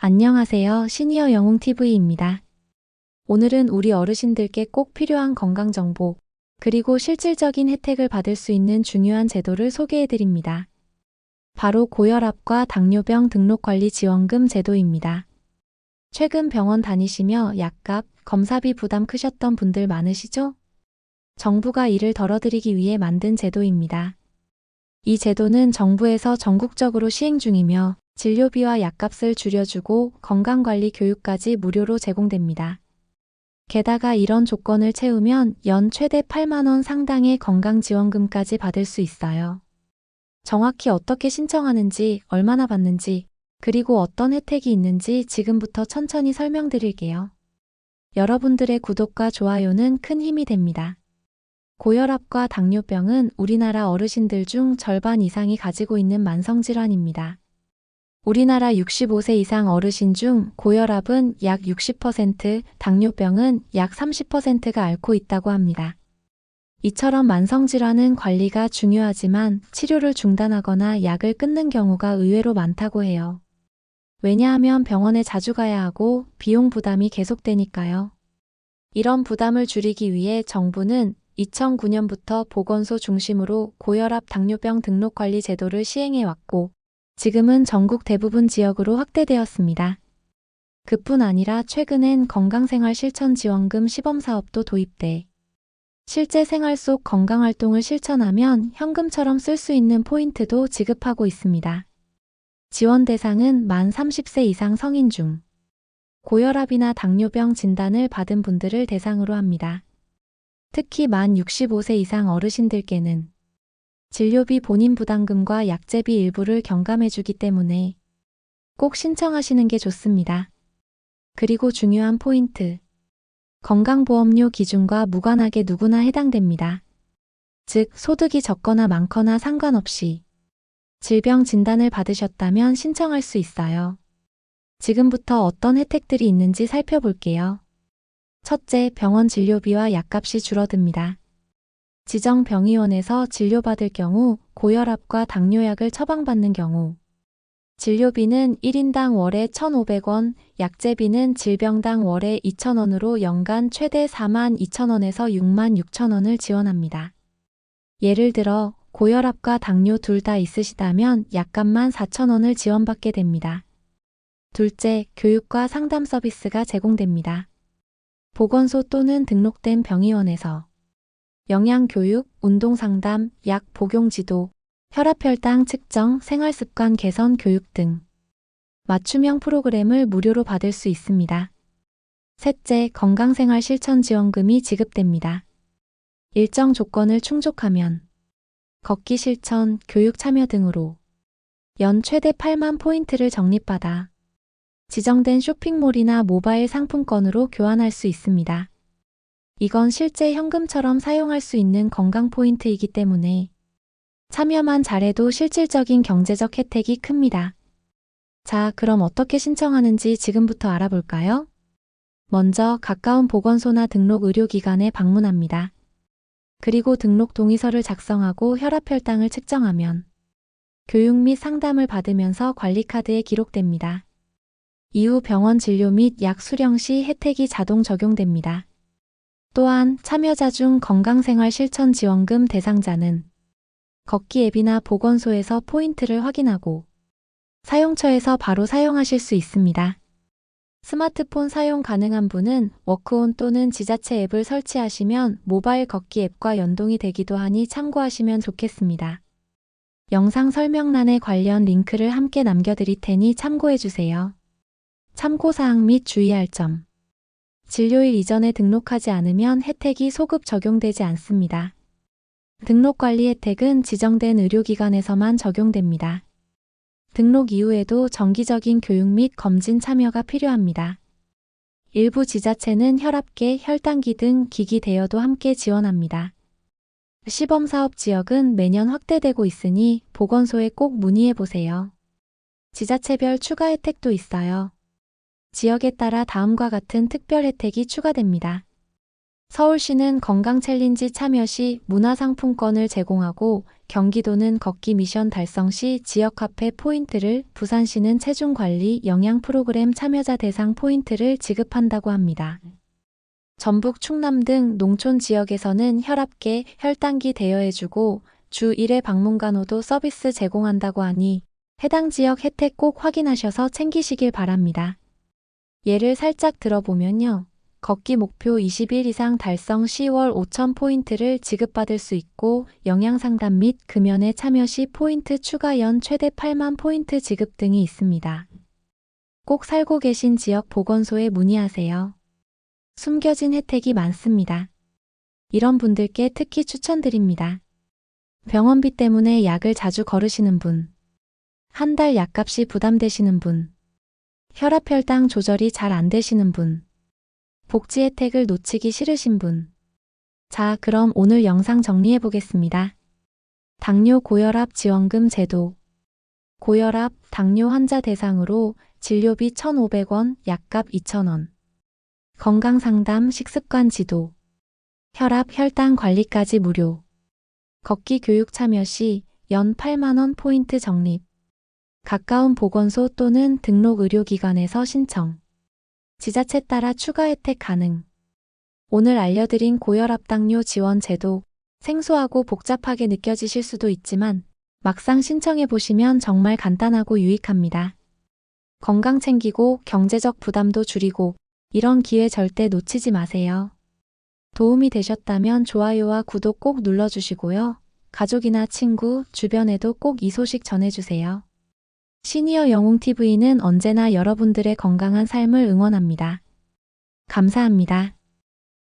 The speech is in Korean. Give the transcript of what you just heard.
안녕하세요. 시니어 영웅TV입니다. 오늘은 우리 어르신들께 꼭 필요한 건강정보, 그리고 실질적인 혜택을 받을 수 있는 중요한 제도를 소개해드립니다. 바로 고혈압과 당뇨병 등록관리지원금 제도입니다. 최근 병원 다니시며 약값, 검사비 부담 크셨던 분들 많으시죠? 정부가 이를 덜어드리기 위해 만든 제도입니다. 이 제도는 정부에서 전국적으로 시행 중이며 진료비와 약값을 줄여주고 건강관리 교육까지 무료로 제공됩니다. 게다가 이런 조건을 채우면 연 최대 8만 원 상당의 건강지원금까지 받을 수 있어요. 정확히 어떻게 신청하는지, 얼마나 받는지, 그리고 어떤 혜택이 있는지 지금부터 천천히 설명드릴게요. 여러분들의 구독과 좋아요는 큰 힘이 됩니다. 고혈압과 당뇨병은 우리나라 어르신들 중 절반 이상이 가지고 있는 만성질환입니다. 우리나라 65세 이상 어르신 중 고혈압은 약 60%, 당뇨병은 약 30%가 앓고 있다고 합니다. 이처럼 만성질환은 관리가 중요하지만 치료를 중단하거나 약을 끊는 경우가 의외로 많다고 해요. 왜냐하면 병원에 자주 가야 하고 비용 부담이 계속되니까요. 이런 부담을 줄이기 위해 정부는 2009년부터 보건소 중심으로 고혈압 당뇨병 등록관리 제도를 시행해왔고, 지금은 전국 대부분 지역으로 확대되었습니다. 그뿐 아니라 최근엔 건강생활실천지원금 시범사업도 도입돼 실제 생활 속 건강활동을 실천하면 현금처럼 쓸 수 있는 포인트도 지급하고 있습니다. 지원 대상은 만 30세 이상 성인 중 고혈압이나 당뇨병 진단을 받은 분들을 대상으로 합니다. 특히 만 65세 이상 어르신들께는 진료비 본인 부담금과 약제비 일부를 경감해주기 때문에 꼭 신청하시는 게 좋습니다. 그리고 중요한 포인트. 건강보험료 기준과 무관하게 누구나 해당됩니다. 즉, 소득이 적거나 많거나 상관없이 질병 진단을 받으셨다면 신청할 수 있어요. 지금부터 어떤 혜택들이 있는지 살펴볼게요. 첫째, 병원 진료비와 약값이 줄어듭니다. 지정병의원에서 진료받을 경우 고혈압과 당뇨약을 처방받는 경우 진료비는 1인당 월에 1,500원, 약제비는 질병당 월에 2,000원으로 연간 최대 42,000원에서 66,000원을 지원합니다. 예를 들어 고혈압과 당뇨 둘 다 있으시다면 약값만 4,000원을 지원받게 됩니다. 둘째, 교육과 상담 서비스가 제공됩니다. 보건소 또는 등록된 병의원에서 영양교육, 운동상담, 약 복용 지도, 혈압혈당 측정, 생활습관 개선 교육 등 맞춤형 프로그램을 무료로 받을 수 있습니다. 셋째, 건강생활 실천지원금이 지급됩니다. 일정 조건을 충족하면 걷기 실천, 교육 참여 등으로 연 최대 8만 포인트를 적립받아 지정된 쇼핑몰이나 모바일 상품권으로 교환할 수 있습니다. 이건 실제 현금처럼 사용할 수 있는 건강 포인트이기 때문에 참여만 잘해도 실질적인 경제적 혜택이 큽니다. 자, 그럼 어떻게 신청하는지 지금부터 알아볼까요? 먼저 가까운 보건소나 등록 의료기관에 방문합니다. 그리고 등록 동의서를 작성하고 혈압혈당을 측정하면 교육 및 상담을 받으면서 관리카드에 기록됩니다. 이후 병원 진료 및 약 수령 시 혜택이 자동 적용됩니다. 또한 참여자 중 건강생활 실천 지원금 대상자는 걷기 앱이나 보건소에서 포인트를 확인하고 사용처에서 바로 사용하실 수 있습니다. 스마트폰 사용 가능한 분은 워크온 또는 지자체 앱을 설치하시면 모바일 걷기 앱과 연동이 되기도 하니 참고하시면 좋겠습니다. 영상 설명란에 관련 링크를 함께 남겨드릴 테니 참고해주세요. 참고사항 및 주의할 점. 진료일 이전에 등록하지 않으면 혜택이 소급 적용되지 않습니다. 등록관리 혜택은 지정된 의료기관에서만 적용됩니다. 등록 이후에도 정기적인 교육 및 검진 참여가 필요합니다. 일부 지자체는 혈압계, 혈당기 등 기기 대여도 함께 지원합니다. 시범사업 지역은 매년 확대되고 있으니 보건소에 꼭 문의해보세요. 지자체별 추가 혜택도 있어요. 지역에 따라 다음과 같은 특별 혜택이 추가됩니다. 서울시는 건강 챌린지 참여 시 문화상품권을 제공하고 경기도는 걷기 미션 달성 시 지역 카페 포인트를, 부산시는 체중 관리 영양 프로그램 참여자 대상 포인트를 지급한다고 합니다. 전북, 충남 등 농촌 지역에서는 혈압계, 혈당기 대여해주고 주 1회 방문 간호도 서비스 제공한다고 하니 해당 지역 혜택 꼭 확인하셔서 챙기시길 바랍니다. 예를 살짝 들어보면요. 걷기 목표 20일 이상 달성 시 월 5,000포인트를 지급받을 수 있고 영양상담 및 금연에 참여 시 포인트 추가 연 최대 8만 포인트 지급 등이 있습니다. 꼭 살고 계신 지역 보건소에 문의하세요. 숨겨진 혜택이 많습니다. 이런 분들께 특히 추천드립니다. 병원비 때문에 약을 자주 거르시는 분, 한 달 약값이 부담되시는 분, 혈압 혈당 조절이 잘 안 되시는 분, 복지 혜택을 놓치기 싫으신 분. 자, 그럼 오늘 영상 정리해 보겠습니다. 당뇨 고혈압 지원금 제도. 고혈압, 당뇨 환자 대상으로 진료비 1,500원, 약값 2,000원. 건강상담, 식습관 지도. 혈압, 혈당 관리까지 무료. 걷기 교육 참여 시 연 8만원 포인트 적립. 가까운 보건소 또는 등록 의료기관에서 신청. 지자체 따라 추가 혜택 가능. 오늘 알려드린 고혈압 당뇨 지원 제도, 생소하고 복잡하게 느껴지실 수도 있지만 막상 신청해 보시면 정말 간단하고 유익합니다. 건강 챙기고 경제적 부담도 줄이고 이런 기회 절대 놓치지 마세요. 도움이 되셨다면 좋아요와 구독 꼭 눌러주시고요. 가족이나 친구, 주변에도 꼭 이 소식 전해주세요. 시니어 영웅TV는 언제나 여러분들의 건강한 삶을 응원합니다. 감사합니다.